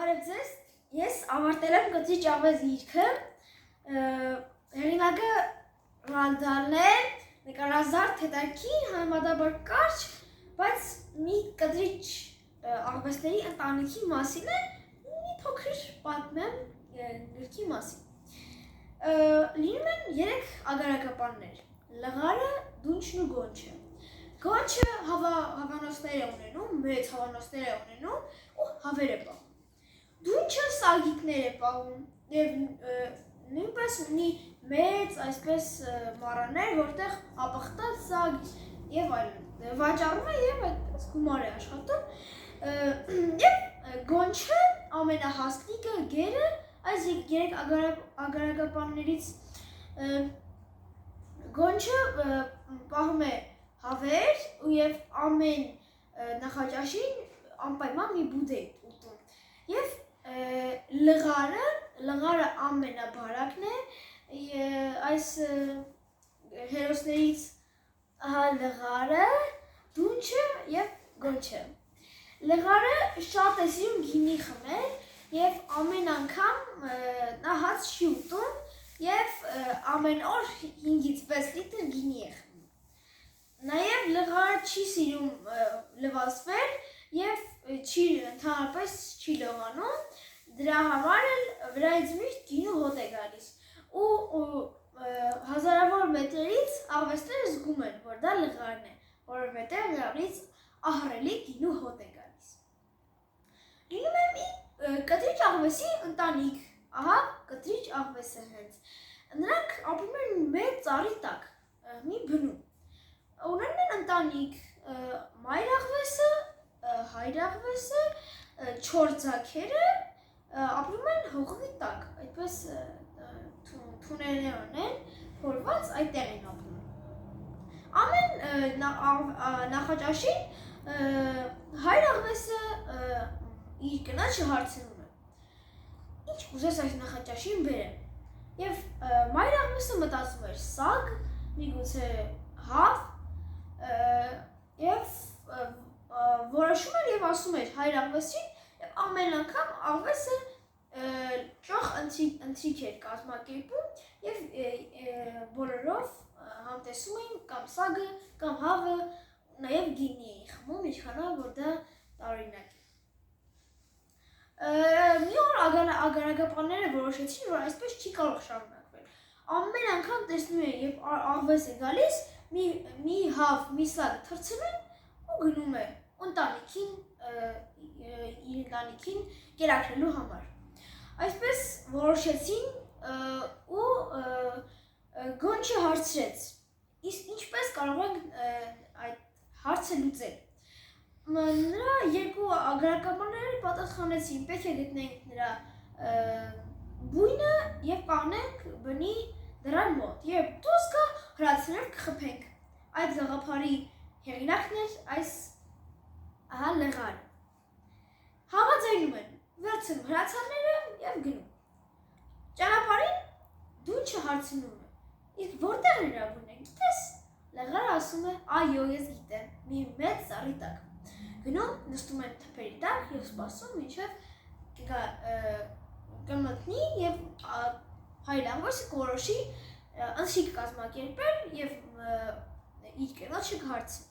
Բարև ձեզ, ես ավարտել եմ կտրիչ աղվես գիրքը, հեղինակը Ռանդալն է, նկարազարդ հետաքրքիր, համեմատաբար կարճ, բայց մի կտրիչ աղվեսների ընտանիքի մասին է, մի փոքր պատմեմ գրքի մասին։ Լինում են 3 ագարակապաններ, լղարը, դունչն ու գոնչը։ Գոնչը հավանոցներ է ունենում, մեծ հավանոցներ է ունենում ու հավեր է պահում։ Դունչը սագիկներ է պահում և նույնպես ունի մեծ այսպես մառաններ, որտեղ ապխտած սագ և այլն վաճառում է և այդպես գումար է աշխատում և գոնչը ամենահասնիկը գերը այս 3 ագարակապաններից գոնչը պահում է հավեր և ամեն նախաճաշին անպայման մի բուդ է ուտում և լղարը ամենաբարակն է այս հերոսներից լղարը, դունչը և գոնչը։ Լղարը շատ է սիրում գինի խմել և ամեն անգամ նա հաց չի ուտում և ամեն օր 5-ից 6 լիտր գինի է խմում։ Նաև լղարը չի սիրում լվացվել և ընդհանրապես չի լողանում, դրա համար էլ վրայից միշտ գինու հոտ է գալիս ու հազարավոր մետրերից աղվեսները զգում են, որ դա լղարն է, որովհետև նրանից ահռելի գինու հոտ է գալիս։ Լինում է մի կտրիչ աղվեսի ընտանիք, ահա կտրիչ աղվեսը հենց։ Նրանք ապրում են մեծ ծառի տակ, մի բնում։ Ունեն են ընտանիք, մայր աղվեսը, հայր աղվեսը, 4 ձագերը ապրում են հողի տակ, այդպես թուներներ ունեն, փորված այդտեղ են ապրում։ Ամեն նախաճաշին հայր աղվեսը իր կնոջը հարցնում է. ինչ կուզես այս նախաճաշին բերեմ։ Եվ մայր աղվեսը մտածում էր սագ, միգուցե հավ և որոշում էր և ասում էր հայր աղվեսին և ամեն անգամ աղվեսը ճոխ ընթրիք էր կազմակերպում և բոլորով համտեսում էին կամ սագը, կամ հավը, նաև գինի էին խմում, ինչքանով որ դա տարօրինակ է։ Մի օր ագարակապանները որոշեցին, որ այսպես չի կարող շարունակվել։ Ամեն անգամ տեսնում էին, երբ աղվես է գալիս, մի հավ, մի սագ թռցնում ու գնում է իր ընտանիքին կերակրելու համար։ Այսպես որոշեցին ու գոնչը հարցրեց. իսկ ինչպես կարող ենք այդ հարցը լուծել։ Նրա 2 ագարակապանները պատասխանեցին. պետք է գտնենք նրա բույնը և կանգնենք բնի դռան մոտ և դուրս գա հրացանով կխփենք։ Այդ գաղափարի հեղինակն էր այս լղարը։ Համաձայնում են, վերցնում հրացանները և գնում։ Ճանապարհին դունչը հարցնում է. իսկ որտեղ է նրա բույնը, գիտես։ Լղարը ասում է. այո, ես գիտեմ, մի մեծ ծառի տակ։ Գնում, նստում են թփերի տակ և սպասում, մինչև կմտնի և հայր աղվեսը կորոշի ընթրիք կազմակերպել և իր կնոջը կհարցնի։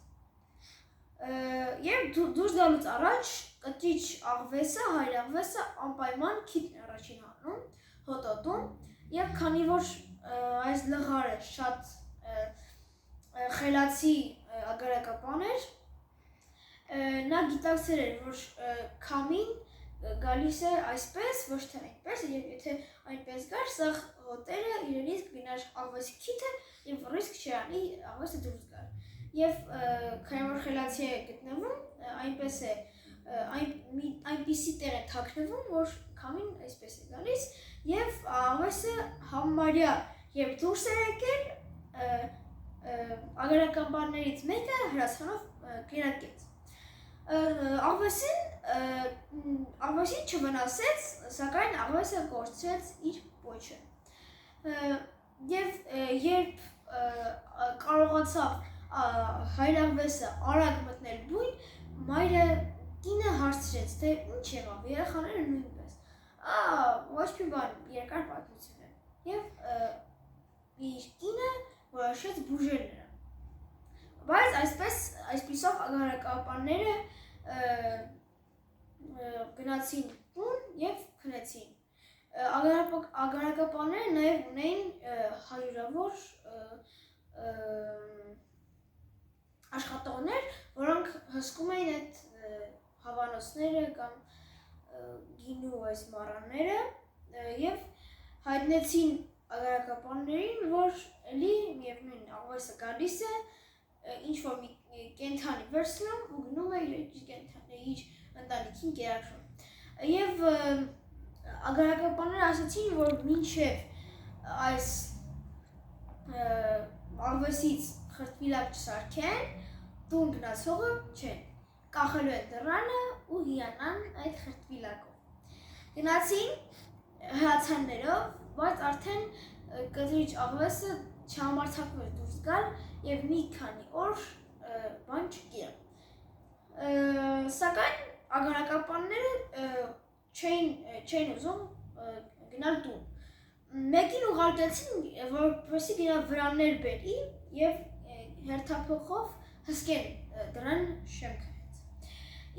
Եվ դուրս գալուց առաջ կտրիչ աղվեսը, հայր աղվեսը անպայման քիթն է առաջին հանում, հոտոտում և քանի որ այս լղարը շատ խելացի ագարակապան էր, նա գիտակցել էր, որ քամին գալիս է այսպես, ոչ թե այնպես, և եթե այնպես գար, սա հոտերը իրենից կգնար աղվեսի քիթը և ռիսկ չի անի աղվեսը դուրս գար։ Եվ քանի որ խելացի է գտնվում, այնպես է այնպիսի տեղ է թաքնվում, որ քամին այսպես է գալիս և աղվեսը համարյա երբ դուրս է եկել, ագարակապաններից մեկը հրացանով կերակեց։ Աղվեսին չվնասեց, սակայն աղվեսը կորցրեց իր պոչը։ Եվ երբ կարողացավ հայր աղվեսը արագ մտնել բույն, մայրը կինը հարցրեց, թե ինչ եղավ, երեխաները նույնպես։ ոչ մի բան երկար պատմություն է եւ իր կինը որոշեց բուժել նրան բայց այսպիսով ագարակապանները գնացին տուն եւ քնեցին ագարակապանները նաեւ ունեին հարյուրավոր աշխատողներ որոնք հսկում էին այդ հավանոցները կամ գինու այս մառանները եւ հայտնեցին ագարակապաններին որ էլի միևնույն աղվեսը գալիս է ինչ որ մի կենթանի վերցնում ու գնում է իր ընտանիքին կերակրում եւ ագարակապանները ասացին որ մինչեւ այս աղվեսից խրտվիլակ չսարքեն տուն գնացողը չեն կախելու են դռանը ու հիանան այդ խրտվիլակով գնացին հրացաններով բայց արդեն կտրիչ աղվեսը չհամարձակվում էր դուրս գալ եւ մի քանի օր բան չկիրա սակայն ագարակապանները չէին ուզում գնալ տուն մեկին ուղարկեցին որպեսզի գնա վրաններ բերի եւ հերթափոխով հսկեն դրան շեմքը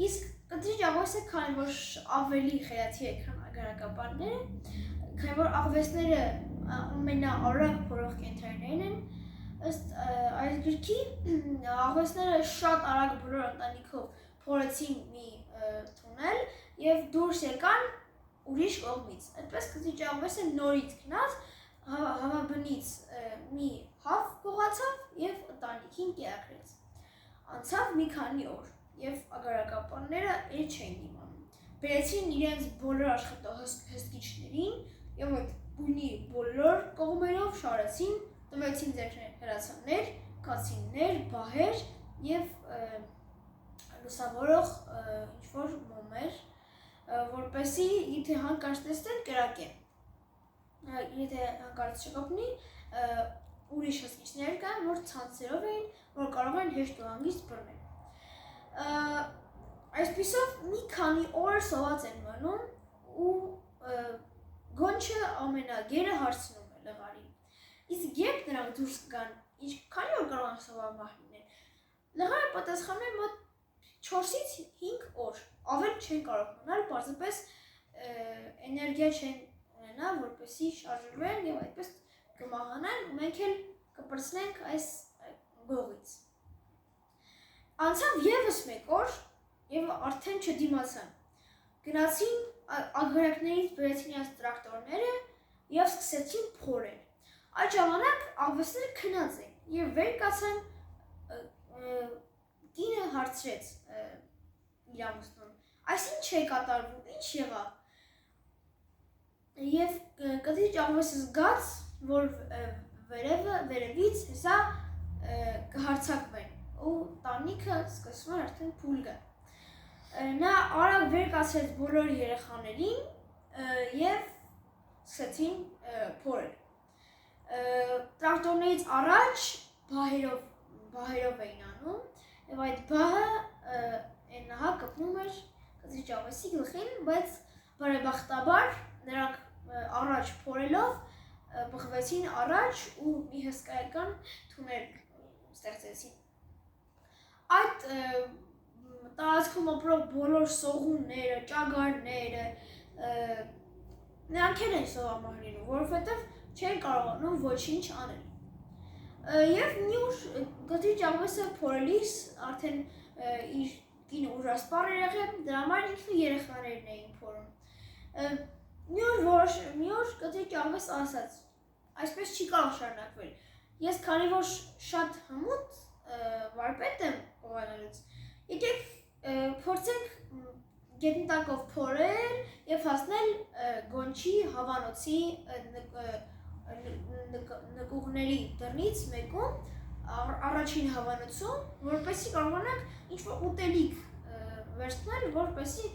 իսկ կտրիչ աղվեսը քանի որ ավելի խելացի է քան ագարակապանները քանի որ աղվեսները ամենաարագ փորող կենդանիներն են ըստ այս գրքի աղվեսները շատ արագ բոլոր ընտանիքով փորեցին մի թունել եւ դուրս եկան ուրիշ կողմից այդպես կտրիչ աղվեսը նորից գնաց հավաբնից մի հավ գողացավ եւ ընտանիքին կերակրեց անցավ մի քանի օր եւ ագարակապանները էլ չէին իմանում բերեցին իրենց բոլոր աշխատահսկիչներին եւ այդ բույնի բոլոր կողմերով շարեցին տվեցին ձեռքներ հրացաններ կացիններ բահեր եւ լուսավորող ինչ որ մոմեր որպեսզի եթե հանկարծ տեսնեն կրակեն եթե հանկարծ չկապնի ուրիշ հսկիչներ կան որ ցանցերով էին որ կարող են հեշտ ու հանգիստ բռնել այսպիսով մի քանի օր սոված են մնում ու գոնչը ամենագերը հարցնում է լղարին իսկ երբ նրանք դուրս գան քանի օր կարող են սովամահ լինել լղարը պատասխանում է մոտ 4-ից 5 օր ավել չեն կարող մնալ պարզապես էներգիա չեն ունենա որպեսզի շարժվեն եւ այդպես կմահանան ու մենք էլ կպրծնենք այս գողից անցավ եւս մեկ օր եւ արդեն չդիմացան գնացին ագարակներից բերեցին իրենց տրակտորները եւ սկսեցին փորել այդ ժամանակ աղվեսները քնած էին եւ վեր կացան կինը հարցրեց իր ամուսնուն այսինչ է կատարվում ինչ եղավ եւ կտրիչ աղվեսը զգաց որ վերևից հեսա կհարցակվեն ու տանիքը սկսում էր արդեն փուլ գալ նա արագ վեր կացրեց բոլոր երեխաներին եւ սկսեցին փորել տրակտորներից առաջ բահերով էին անում եւ այդ բահը այնահա կպնում էր կտրիչ աղվեսի գլխին բայց բարեբախտաբար նրանք առաջ փորելով բխվեցին առաջ ու մի հսկայական թունել ստեղծեցին այդ տարածքում ապրող բոլոր սողունները, ճագարները նրանք են սովամահ լինում, որովհետև չեն կարողանում ոչինչ անել։ Եվ մի օր կտրիչ աղվեսը փորելիս արդեն իր կինը ուժասպառ էր եղել, դրա համար ինքն երեխաներն էին փորում։ Մի օր կտրիչ աղվես ասաց, այսպես չի կարող շարունակվել։ Ես քանի որ շատ հմուտ վարպետ եմ ողանալուց, եկեք փորձենք գետնի տակով փորել եւ հասնել Գոնչի հավանոցի նկուղների դռնից մեկում առաջին հավանոցում, որպեսզի կարողանանք ինչ-որ ուտելիք վերցնել, որպեսզի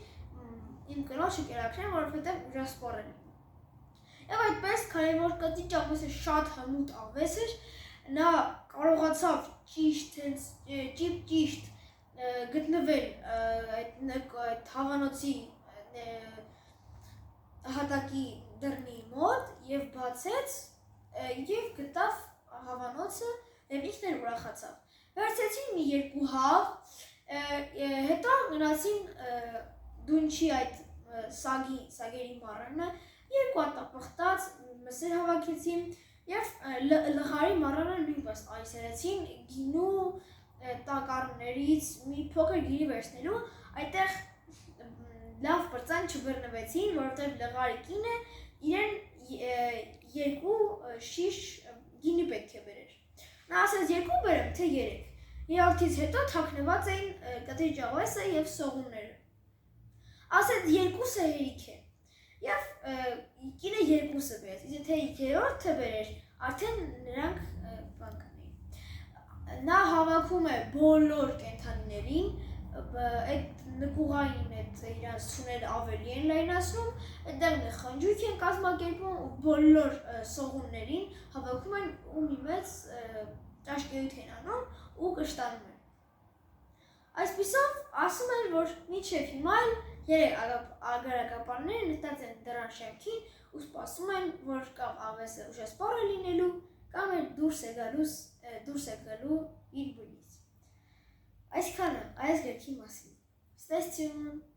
իմ կնոջը կերակրեն, որովհետեւ ուժասպառ են։ Եվ այդպես, քանի որ կտրիչ աղվեսը շատ հմուտ աղվես էր, նա կարողացավ ճիշտ գտնվել այդ հավանոցի հատակի բացեց եւ գտավ հավանոցը եւ ինքն էլ ուրախացավ։ Վերցեցին մի երկու հավ, հետո գնացին դունչի այդ սագերի մառանը, երկու հատ պղտած մսեր հավաքեցին եւ լղարի մառանը նույնպես այցելեցին գինու տակառներից մի փոքր գինի վերցնելու, այդտեղ լավ բրծան չբռնվեցին, որովհետեւ լղարի կինը իրեն երկու շիշ գինի պետք է բերեր։ Նա ասաց երկու բերեմ, թե երեք։ Երրորդից հետո թաքնված էին կտրի ջավեսը եւ սողունները։ Ասաց երկուսը հերիք է։ Եվ կինը երկուսը բերեց, իսկ եթե երրորդը բերեր, արդեն նրանք բան կանեին։ Նա հավաքում է բոլոր կենդանիներին, այդ նկուղային այդ իրանց ցուները ավելի են լայնացնում, այդտեղ մի խնջույք են կազմակերպում ու բոլոր սողուններին հավաքում են ու մի մեծ ճաշկերույթ են անում ու կշտանում են։ Այսպիսով ասում են, որ մինչև հիմա էլ երեք ագարակապանները նստած են դռան շեմքին ու սպասում են, որ կամ աղվեսը ուժասպառ է լինելու, կամ էլ դուրս է գալու իր բնից։ Այսքանը այս գրքի մասին։ Stay tuned.